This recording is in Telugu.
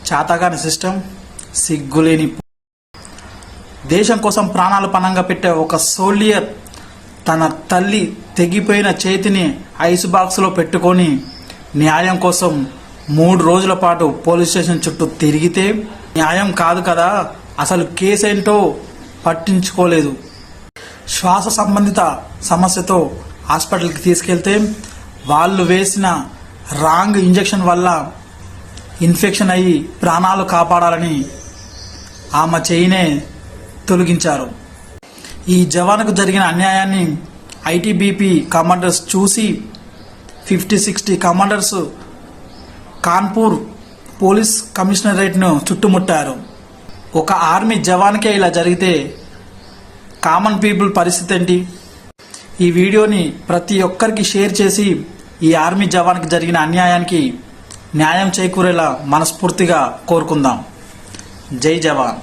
చాతగాని సిస్టమ్, సిగ్గులేని దేశం కోసం ప్రాణాలు పణంగా పెట్టే ఒక సోల్డియర్ తన తల్లి తెగిపోయిన చేతిని ఐస్ బాక్స్లో పెట్టుకొని న్యాయం కోసం 3 రోజుల పాటు పోలీస్ స్టేషన్ చుట్టూ తిరిగితే న్యాయం కాదు కదా, అసలు కేసేంటో పట్టించుకోలేదు. శ్వాస సంబంధిత సమస్యతో హాస్పిటల్కి తీసుకెళ్తే వాళ్ళు వేసిన రాంగ్ ఇంజెక్షన్ వల్ల ఇన్ఫెక్షన్ అయ్యి ప్రాణాలు కాపాడాలని ఆమె చేయినే తొలగించారు. ఈ జవాన్కు జరిగిన అన్యాయాన్ని ఐటీబీపీ కమాండర్స్ చూసి 50-60 కమాండర్స్ కాన్పూర్ పోలీస్ కమిషనరేట్ను చుట్టుముట్టారు. ఒక ఆర్మీ జవాన్కే ఇలా జరిగితే కామన్ పీపుల్ పరిస్థితి ఏంటి? ఈ వీడియోని ప్రతి ఒక్కరికి షేర్ చేసి ఈ ఆర్మీ జవాన్కి జరిగిన అన్యాయానికి న్యాయం చేకూరేలా మనస్ఫూర్తిగా కోరుకుందాం. జై జవాన్.